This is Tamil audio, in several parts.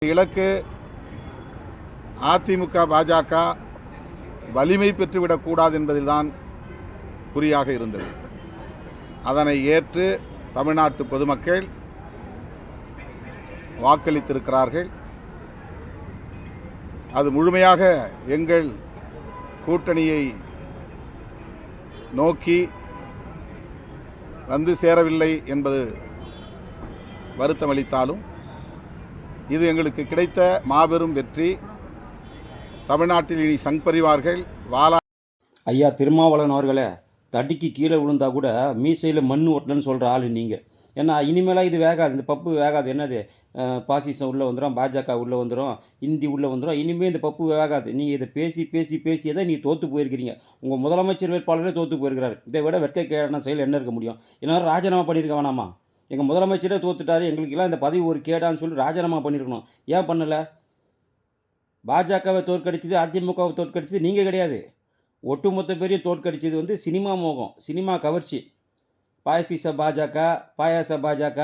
இலக்கு அதிமுக பாஜக வலிமை பெற்றுவிடக்கூடாது என்பதில்தான் குறியாக இருந்தது. அதனை ஏற்று தமிழ்நாட்டு பொதுமக்கள் வாக்களித்திருக்கிறார்கள். அது முழுமையாக எங்கள் கூட்டணியை நோக்கி வந்து சேரவில்லை என்பது வருத்தமளித்தாலும் இது எங்களுக்கு கிடைத்த மாபெரும் வெற்றி. தமிழ்நாட்டில் இனி சங் பரிவார்கள் வாழா. ஐயா திருமாவளவன் அவர்களே, தடிக்கு கீழே விழுந்தா கூட மீசையில் மண் ஓட்டலன்னு சொல்கிற ஆள் நீங்கள். ஏன்னா இனிமேலாம் இது வேகாது, இந்த பப்பு வேகாது. என்னது பாசிசம் உள்ளே வந்துடும், பாஜக உள்ளே வந்துடும், இந்தி உள்ளே வந்துடும். இனிமேல் இந்த பப்பு வேகாது. நீங்கள் இதை பேசி பேசி பேசியே தான் நீங்கள் தோற்று போயிருக்கிறீங்க. உங்கள் முதலமைச்சர் வேட்பாளரே தோற்று போயிருக்கிறார். இதை விட வெட்கக்கேடான செயல் என்ன இருக்க முடியும்? ஏன்னா ராஜினாமா பண்ணியிருக்க வேணாமா? எங்கள் முதலமைச்சரே தோற்றுட்டாரு, எங்களுக்கெல்லாம் இந்த பதவி ஒரு கேடான்னு சொல்லி ராஜினாமா பண்ணியிருக்கணும். ஏன் பண்ணலை? பாஜகவை தோற்கடிச்சது, அதிமுகவை தோற்கடிச்சது நீங்கள் கிடையாது. ஒட்டுமொத்த பேரையும் தோற்கடிச்சது வந்து சினிமா மோகம், சினிமா கவர்ச்சி. பாசிச பாஜக, பாயாச பாஜக,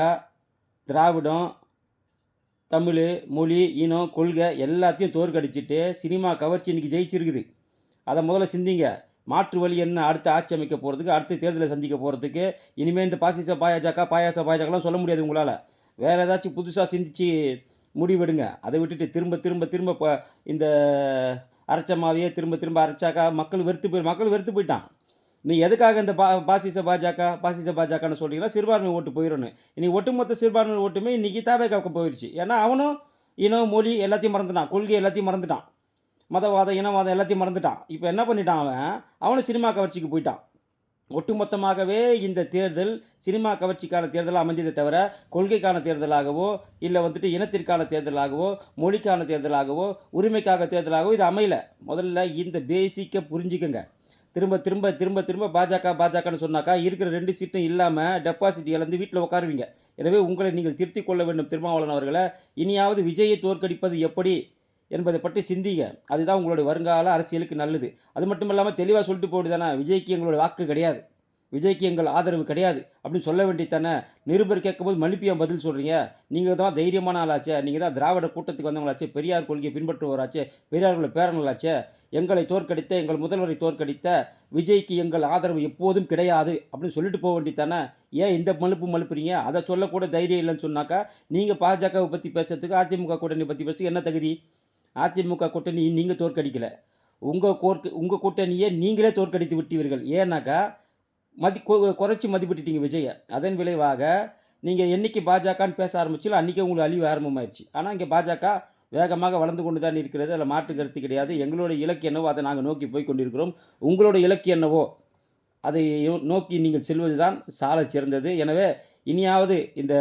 திராவிடம், தமிழ், மொழி, இனம், கொள்கை எல்லாத்தையும் தோற்கடிச்சிட்டு சினிமா கவர்ச்சி இன்றைக்கி ஜெயிச்சிருக்குது. அதை முதல்ல சிந்திங்க. மாற்று வழி என்ன? அடுத்த ஆட்சி அமைக்க போகிறதுக்கு, அடுத்த தேர்தலை சந்திக்க போகிறதுக்கு இனிமேல் இந்த பாசிச பாஜக, பாயாச பாஜகலாம் சொல்ல முடியாது உங்களால். வேறு ஏதாச்சும் புதுசாக சிந்திச்சு முடிவெடுங்க. அதை விட்டுட்டு திரும்ப திரும்ப திரும்ப இப்போ இந்த அரைச்சமாவையே திரும்ப திரும்ப அரைச்சாக்கா மக்கள் வெறுத்து போயிட்டான். நீ எதுக்காக இந்த பாசிச பாஜகன்னு சொல்கிறீங்கன்னா சிறுபான்மை ஓட்டு போயிடணும். இன்றைக்கி ஒட்டுமொத்த சிறுபான்மை ஓட்டுமே இன்றைக்கி தாவேக்காவுக்கு போயிடுச்சு. ஏன்னா அவனும் இனம், மொழி எல்லாத்தையும் மறந்துட்டான், கொள்கை எல்லாத்தையும் மறந்துட்டான், மதவாதம், இனவாதம் எல்லாத்தையும் மறந்துட்டான். இப்போ என்ன பண்ணிட்டான்? அவனும் சினிமா கவர்ச்சிக்கு போயிட்டான். ஒட்டுமொத்தமாகவே இந்த தேர்தல் சினிமா கவர்ச்சிக்கான தேர்தலாக அமைஞ்சதை தவிர கொள்கைக்கான தேர்தலாகவோ இல்லை வந்துட்டு இனத்திற்கான தேர்தலாகவோ மொழிக்கான தேர்தலாகவோ உரிமைக்காக தேர்தலாகவோ இது அமையலை. முதல்ல இந்த பேசிக்கை புரிஞ்சுக்கங்க. திரும்ப திரும்ப திரும்ப திரும்ப பாஜகன்னு சொன்னாக்கா இருக்கிற 2 சீட்டும் இல்லாமல் டெபாசிட் இழந்து வீட்டில் உட்காருவீங்க. எனவே உங்களை நீங்கள் திருத்திக் கொள்ள வேண்டும் திருமாவளவன் அவர்களை. இனியாவது விஜயை தோற்கடிப்பது எப்படி என்பதை பற்றி சிந்திங்க. அதுதான் உங்களுடைய வருங்கால அரசியலுக்கு நல்லது. அது மட்டும் இல்லாமல் தெளிவாக சொல்லிட்டு போயிடுதானே, விஜய்க்கு எங்களுடைய வாக்கு கிடையாது, விஜய்க்கு எங்கள் ஆதரவு கிடையாது அப்படின்னு சொல்ல வேண்டியதானே. நிருபர் கேட்கும்போது மழுப்பியாக பதில் சொல்கிறீங்க. நீங்கள் தான் தைரியமான ஆளாச்சே, நீங்கள் தான் திராவிட கூட்டத்துக்கு வந்தவங்களாச்சே, பெரியார் கொள்கையை பின்பற்றுவோராச்சே, பெரியார்களோட பேரங்களாச்சே. எங்களை தோற்கடித்த, எங்கள் முதல்வரை தோற்கடித்த விஜய்க்கு எங்கள் ஆதரவு எப்போதும் கிடையாது அப்படின்னு சொல்லிட்டு போக வேண்டியதானே. ஏன் இந்த மழுப்புறீங்க? அதை சொல்லக்கூட தைரியம் இல்லைன்னு சொன்னாக்கா நீங்கள் பாஜகவை பற்றி பேசுறதுக்கு, அதிமுக கூட்டணி பற்றி பேசுறதுக்கு என்ன தகுதி? அதிமுக கூட்டணி நீங்கள் தோற்கடிக்கலை, உங்கள் கூட்டணியை நீங்களே தோற்கடித்து விட்டீர்கள். ஏன்னாக்கா குறைச்சி மதிப்பிட்டுட்டீங்க விஜயை. அதன் விளைவாக நீங்கள் என்றைக்கு பாஜகன்னு பேச ஆரம்பிச்சோ அன்றைக்கி உங்களுக்கு அழிவு ஆரம்பமாயிடுச்சு. ஆனால் இங்கே பாஜக வேகமாக வளர்ந்து கொண்டு தான் இருக்கிறது, அதில் மாற்று கருத்து கிடையாது. எங்களோட இலக்கு என்னவோ அதை நாங்கள் நோக்கி போய் கொண்டிருக்கிறோம். உங்களோட இலக்கு என்னவோ அதை நோக்கி நீங்கள் செல்வது தான் சால சிறந்தது. எனவே இனியாவது இந்த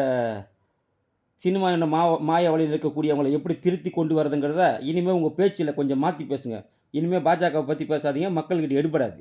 சினிமா என்ற மாய வழியில் இருக்கக்கூடியவங்களை எப்படி திருத்தி கொண்டு வரதுங்கிறத இனிமேல் உங்கள் பேச்சில் கொஞ்சம் மாற்றி பேசுங்க. இனிமேல் பாஜகவை பற்றி பேசாதீங்க, மக்கள்கிட்ட எடுபடாது.